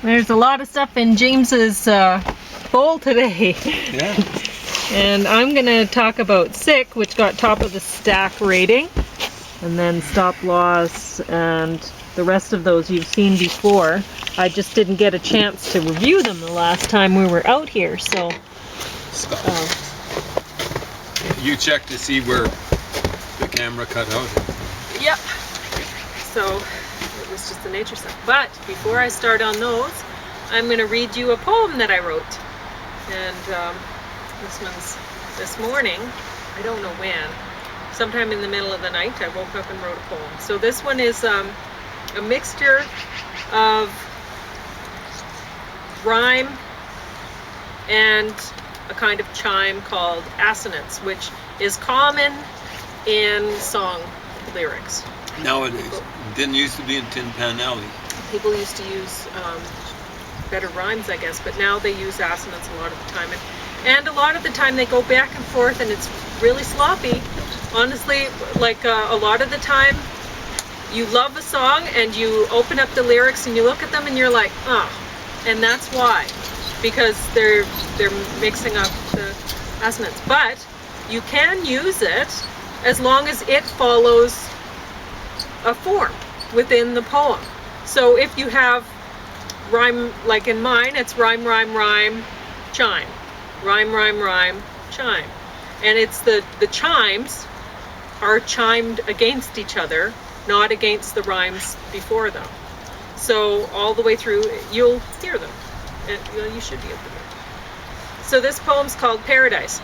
There's a lot of stuff in James's bowl today. Yeah. And I'm going to talk about Sick, which got top of the stack rating. And then Stop Loss and the rest of those you've seen before. I just didn't get a chance to review them the last time we were out here, so... You checked to see where the camera cut out? Yep. So, it was just the nature stuff. But, before I start on those, I'm going to read you a poem that I wrote. And this one's this morning. I don't know when. Sometime in the middle of the night, I woke up and wrote a poem. So this one is a mixture of rhyme and a kind of chime called assonance, which is common in song lyrics. Nowadays. Didn't used to be in Tin Pan Alley. People used to use better rhymes, I guess, but now they use assonance a lot of the time. And a lot of the time they go back and forth and it's really sloppy. Honestly, like a lot of the time, you love a song and you open up the lyrics and you look at them and you're like, oh. And that's why. Because they're mixing up the assonance. But you can use it as long as it follows a form within the poem. So if you have rhyme, like in mine, it's rhyme, rhyme, rhyme, chime. Rhyme, rhyme, rhyme, chime. And it's the chimes are chimed against each other, not against the rhymes before them. So all the way through, you'll hear them. And you should be able to hear them. So this poem's called Paradise.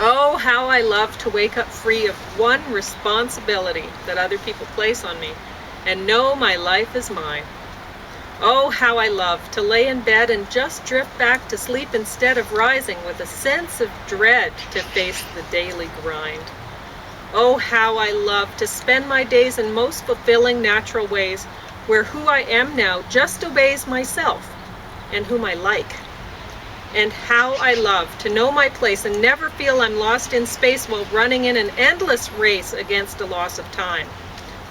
Oh, how I love to wake up free of one responsibility that other people place on me and know my life is mine. Oh, how I love to lay in bed and just drift back to sleep instead of rising with a sense of dread to face the daily grind. Oh, how I love to spend my days in most fulfilling natural ways where who I am now just obeys myself and whom I like. And how I love to know my place and never feel I'm lost in space while running in an endless race against a loss of time.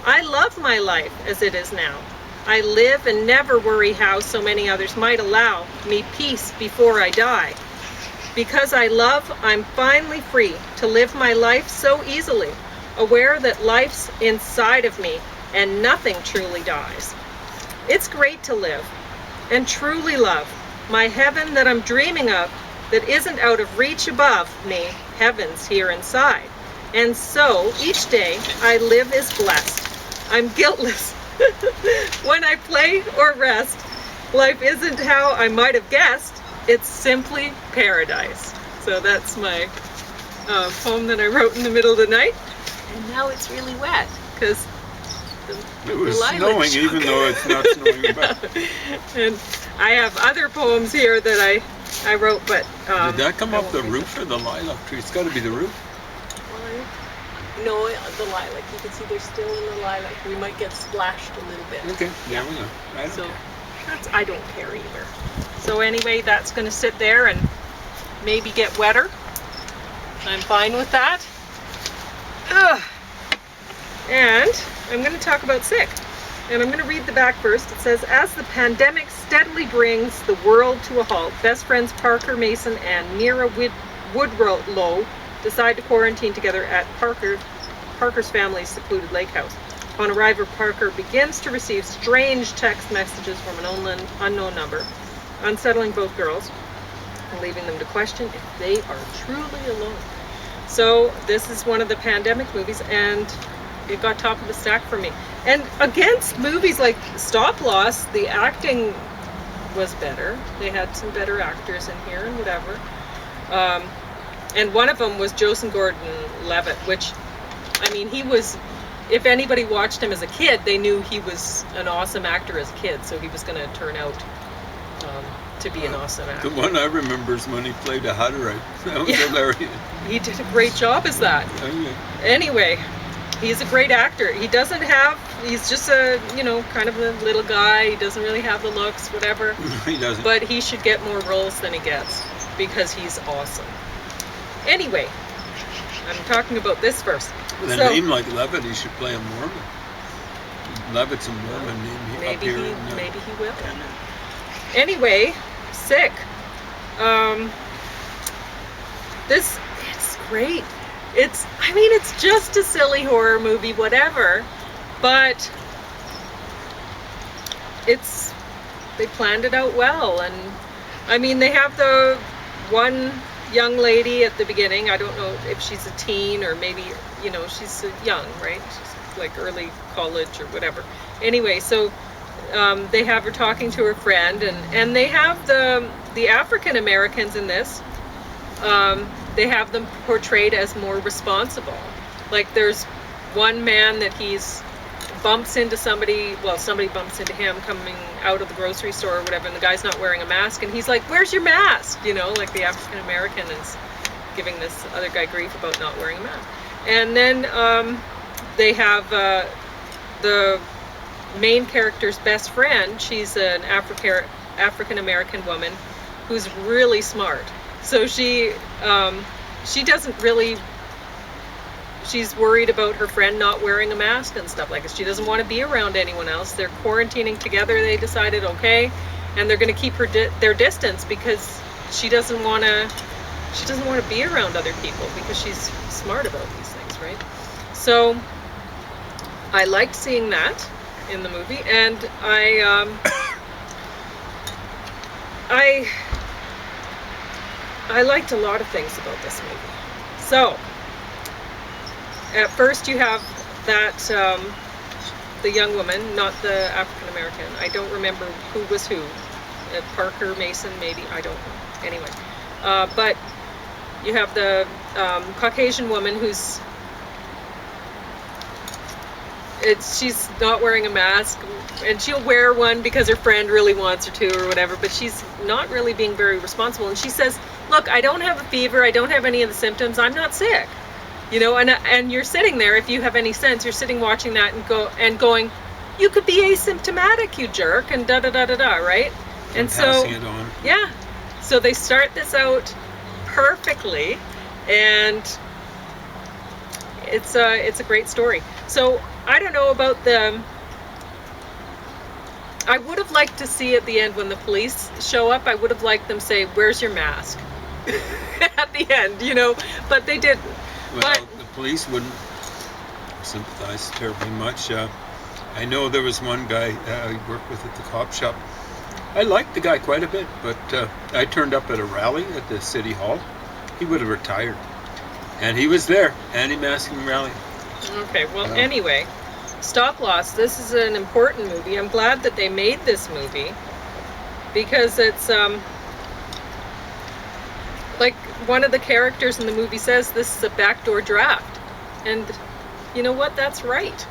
I love my life as it is now. I live and never worry how so many others might allow me peace before I die. Because I love, I'm finally free to live my life so easily, aware that life's inside of me and nothing truly dies. It's great to live and truly love my heaven that I'm dreaming of that isn't out of reach above me, heaven's here inside. And so each day I live is blessed. I'm guiltless when I play or rest. Life isn't how I might have guessed. It's simply paradise. So that's my poem that I wrote in the middle of the night. And now it's really wet because it was snowing even though it's not snowing about. And I have other poems here that I wrote, but... Did that come off the roof or the lilac tree? It's got to be the roof. No, the lilac. You can see they're still in the lilac. We might get splashed a little bit. Okay, there we go. I don't care either. So anyway, that's going to sit there and maybe get wetter. I'm fine with that. And I'm going to talk about Sick. And I'm going to read the back first. It says, as the pandemic steadily brings the world to a halt, best friends Parker Mason and Mira Woodrow decide to quarantine together at Parker's family's secluded lake house. Upon arrival, Parker begins to receive strange text messages from an unknown number, unsettling both girls and leaving them to question if they are truly alone. So this is one of the pandemic movies, and it got top of the stack for me. And against movies like Stop Loss, the acting was better. They had some better actors in here and whatever. And one of them was Joseph Gordon-Levitt, which, I mean, he was, if anybody watched him as a kid, they knew he was an awesome actor as a kid, so he was going to turn out to be an awesome actor. The one I remember is when he played a Hutterite. That was hilarious. He did a great job as that. Anyway, he's a great actor. He's just a, kind of a little guy. He doesn't really have the looks, whatever. He doesn't. But he should get more roles than he gets because he's awesome. Anyway, I'm talking about this first. With a name like Levitt, he should play a Mormon. Levitt's a Mormon name. Maybe he will. Anyway, Sick. This is great. It's just a silly horror movie, whatever, but they planned it out well. And I mean, they have the one young lady at the beginning. I don't know if she's a teen or maybe, she's young, right? She's like early college or whatever. Anyway, so they have her talking to her friend, and they have the African Americans in this. They have them portrayed as more responsible. Like there's one man that bumps into somebody bumps into him coming out of the grocery store or whatever, and the guy's not wearing a mask, and he's like, "Where's your mask?" Like the African American is giving this other guy grief about not wearing a mask. And then they have the main character's best friend. She's an African American woman who's really smart. So she doesn't really, she's worried about her friend not wearing a mask and stuff like that. She doesn't want to be around anyone else. They're quarantining together, they decided, okay, and they're going to keep their distance because she doesn't want to be around other people because she's smart about these things, right? So I liked seeing that in the movie, and I liked a lot of things about this movie. So, at first you have that, the young woman, not the African American. I don't remember who was who. Parker Mason, maybe, I don't know. Anyway, but you have the Caucasian woman she's not wearing a mask, and she'll wear one because her friend really wants her to or whatever, but she's not really being very responsible. And she says, "Look, I don't have a fever, I don't have any of the symptoms, I'm not sick." And you're sitting there, if you have any sense, you're sitting watching that and going, "You could be asymptomatic, you jerk," and da-da-da-da-da, right? And so, passing it on. Yeah. So they start this out perfectly, and it's a great story. So I don't know about I would have liked to see at the end when the police show up, I would have liked them say, "Where's your mask?" at the end, but they didn't. Well, the police wouldn't sympathize terribly much. I know there was one guy I worked with at the cop shop. I liked the guy quite a bit, but I turned up at a rally at the city hall. He would have retired. And he was there, anti-masking rally. Okay, well, anyway, Stop Loss, this is an important movie. I'm glad that they made this movie because it's, like one of the characters in the movie says, this is a backdoor draft. And you know what? That's right.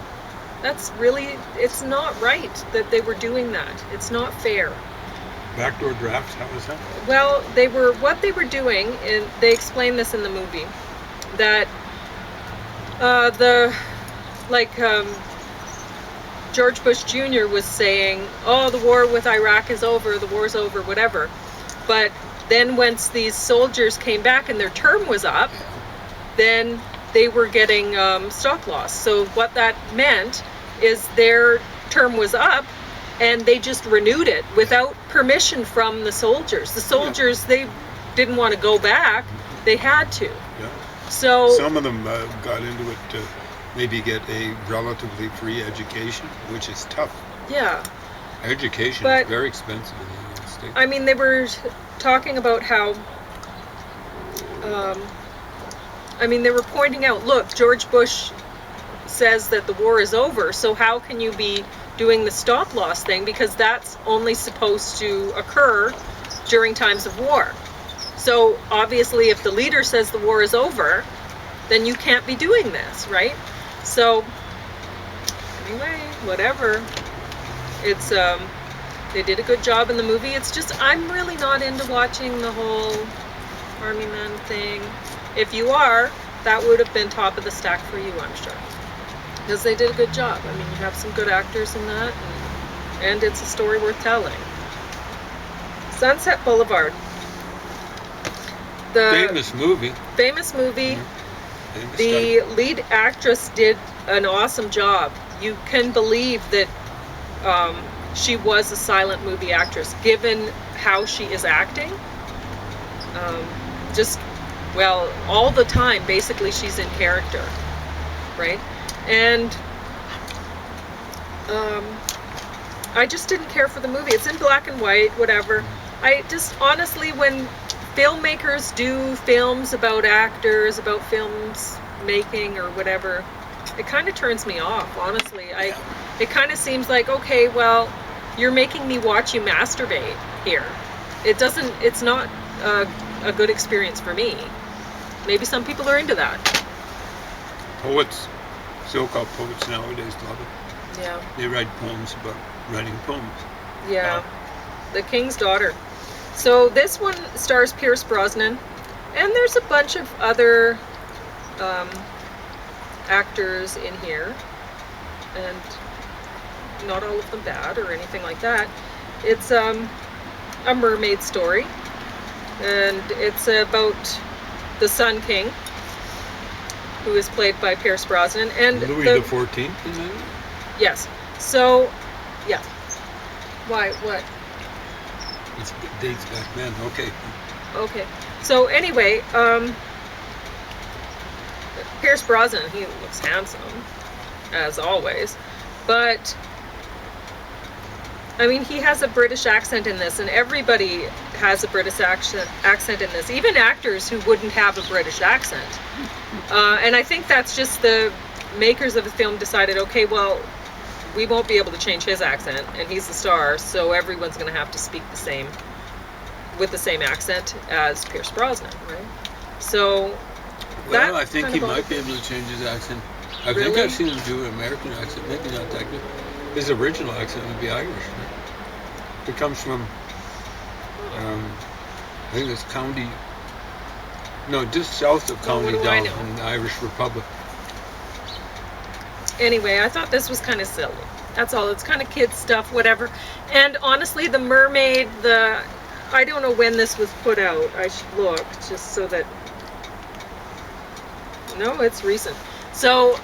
It's not right that they were doing that. It's not fair. Backdoor draft? How was that? Well, what they were doing, and they explain this in the movie, that George Bush Jr. was saying, "Oh, the war with Iraq is over, the war's over," whatever. But then once these soldiers came back and their term was up, then they were getting stop loss. So what that meant is their term was up, and they just renewed it without permission from the soldiers. The soldiers, they didn't want to go back. They had to. Yeah. So some of them got into it to maybe get a relatively free education, which is tough. Yeah. Education is very expensive in the United States. I mean, they were talking about how, they were pointing out, look, George Bush says that the war is over, so how can you be doing the stop loss thing, because that's only supposed to occur during times of war. So obviously if the leader says the war is over, then you can't be doing this, right? So anyway, whatever. It's they did a good job in the movie. It's just I'm really not into watching the whole army men thing. If you are, that would have been top of the stack for you, I'm sure. Because they did a good job. I mean, you have some good actors in that, and it's a story worth telling. Sunset Boulevard. The famous movie. Famous movie. Mm-hmm. Famous the type. Lead actress did an awesome job. You can believe that she was a silent movie actress, given how she is acting. Just, well, all the time, basically, she's in character, right? And I just didn't care for the movie. It's in black and white, whatever. I just, honestly, when filmmakers do films about actors, about films making or whatever, it kind of turns me off, honestly. It kind of seems like, okay, well, you're making me watch you masturbate here. It's not a good experience for me. Maybe some people are into that. Poets, so-called poets nowadays love it. Yeah. They write poems about writing poems. Yeah. The King's Daughter. So this one stars Pierce Brosnan, and there's a bunch of other actors in here, and not all of them bad or anything like that. It's a mermaid story, and it's about the Sun King, who is played by Pierce Brosnan, and Louis the 14th, isn't it? Yes. So, yeah. Why? What? It dates back then. Okay. Okay. So anyway, Pierce Brosnan, he looks handsome, as always, but I mean, he has a British accent in this, and everybody has a British accent in this, even actors who wouldn't have a British accent. And I think that's just the makers of the film decided, okay, well, we won't be able to change his accent, and he's the star, so everyone's going to have to speak with the same accent as Pierce Brosnan, right? So, well, I think he might be able to change his accent. I think I've seen him do an American accent, maybe not that good. His original accent would be Irish, right? It comes from, I think it's County, no, just south of County Down in the Irish Republic. Anyway, I thought this was kind of silly. That's all. It's kind of kids stuff, whatever. And honestly, The Mermaid, I don't know when this was put out. I should look, just so that... No, it's recent. So,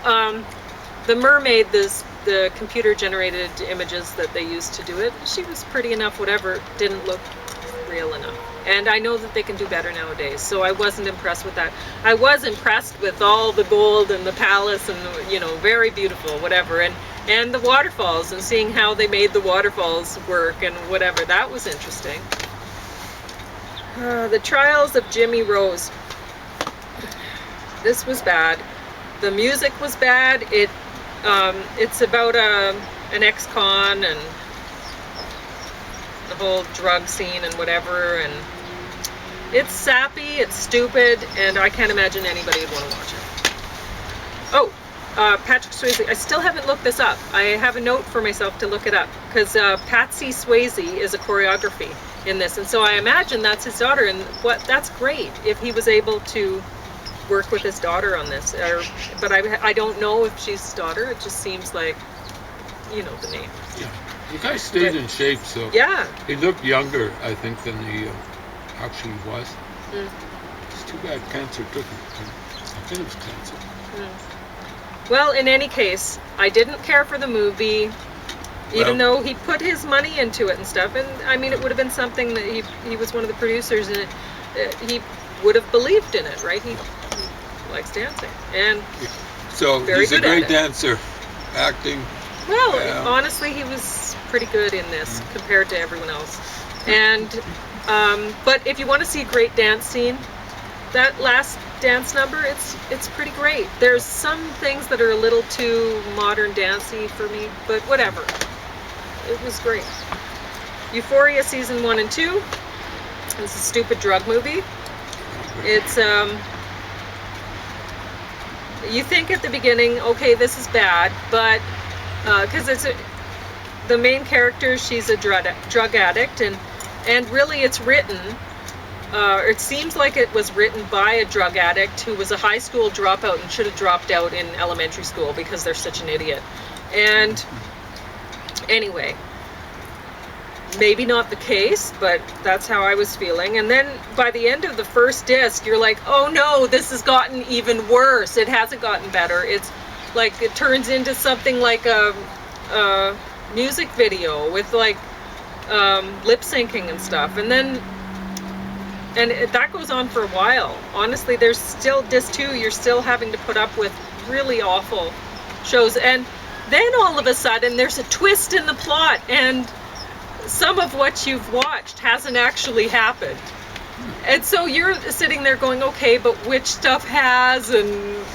The Mermaid, the computer-generated images that they used to do it, she was pretty enough, whatever, didn't look real enough. And I know that they can do better nowadays, so I wasn't impressed with that. I was impressed with all the gold and the palace and, very beautiful, whatever, and the waterfalls, and seeing how they made the waterfalls work and whatever. That was interesting. The Trials of Jimmy Rose. This was bad. The music was bad. It's about an ex-con and the whole drug scene and whatever, and it's sappy, it's stupid, and I can't imagine anybody would want to watch it. Oh, Patrick Swayze. I still haven't looked this up. I have a note for myself to look it up, because Patsy Swayze is a choreography in this, and so I imagine that's his daughter, and that's great if he was able to work with his daughter on this, but I don't know if she's his daughter. It just seems like, the name. Yeah. The guy stayed in shape, so yeah. He looked younger, I think, than he actually was. It's too bad cancer took him. I think it was cancer. Well, in any case, I didn't care for the movie, even though he put his money into it and stuff. And I mean, it would have been something that he was one of the producers, and he would have believed in it, right? He likes dancing, and so he's a great dancer, acting. Well, honestly, he was pretty good in this compared to everyone else. And but if you want to see a great dance scene, that last dance number, it's pretty great. There's some things that are a little too modern dancey for me, but whatever. It was great. Euphoria season 1 and 2. It's a stupid drug movie. It's you think at the beginning, okay, this is bad, but because the main character, she's a drug addict, and really it's written, it seems like it was written by a drug addict who was a high school dropout and should have dropped out in elementary school because they're such an idiot. And anyway, maybe not the case, but that's how I was feeling. And then by the end of the first disc, you're like, oh no, this has gotten even worse. It hasn't gotten better. It's like it turns into something like music video with like lip syncing and stuff, and then that goes on for a while. Honestly, there's still disc 2. You're still having to put up with really awful shows, and then all of a sudden there's a twist in the plot, and some of what you've watched hasn't actually happened. And so you're sitting there going, okay, but which stuff has, and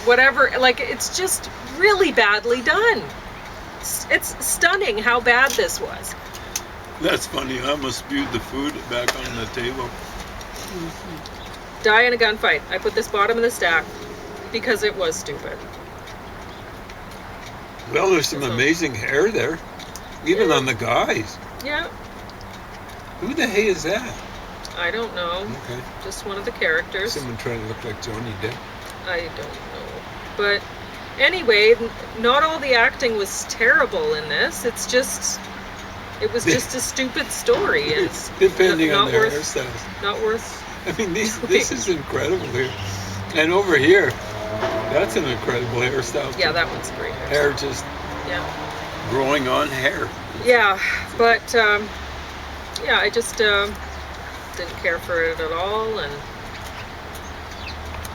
whatever. Like, it's just really badly done. It's stunning how bad this was. That's funny. I almost spewed the food back on the table. Die in a gunfight. I put this bottom of the stack because it was stupid. Well, there's some amazing hair there, even on the guys. Yeah. Who the hey is that? I don't know. Okay. Just one of the characters. Someone trying to look like Johnny Depp. I don't know. But anyway, not all the acting was terrible in this. It was just a stupid story. It's depending on their worth, hairstyles. Not worth. I mean, this is incredible here. And over here, that's an incredible hairstyle. Yeah, that one's great. Hair just growing on hair. Yeah, but yeah, I just didn't care for it at all, and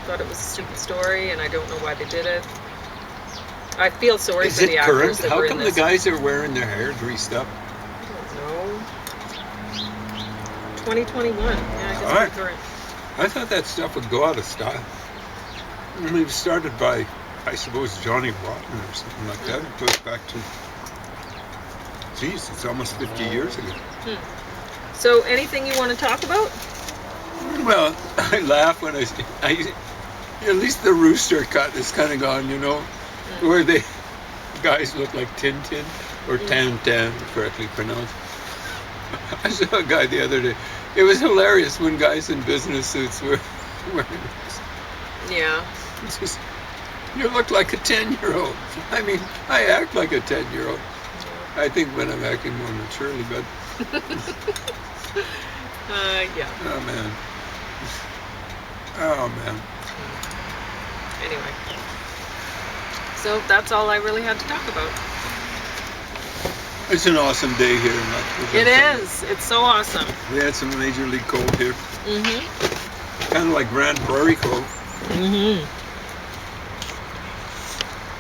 thought it was a stupid story, and I don't know why they did it. I feel sorry for the actors that How were in come this. the guys are wearing their hair greased up? I don't know. 2021. Yeah, I guess Alright. they're current. I thought that stuff would go out of style. I mean, it was started by, I suppose, Johnny Rotten or something like that. It goes back to, geez, it's almost 50 years ago. So, anything you want to talk about? Well, I laugh when I at least the rooster cut is kind of gone, you know, where they guys look like Tintin or Tan, correctly pronounced. I saw a guy the other day. It was hilarious when guys in business suits were wearing this. Yeah. It's just, you look like a 10-year-old. I mean, I act like a 10-year-old. I think when I'm acting more maturely, but... Yeah. Oh, man. Oh, man. Anyway. So, that's all I really had to talk about. It's an awesome day here in Lethbridge. It is. It's so awesome. We had some major league cold here. Mm-hmm. Kind of like Grand Prairie cold. Mm-hmm.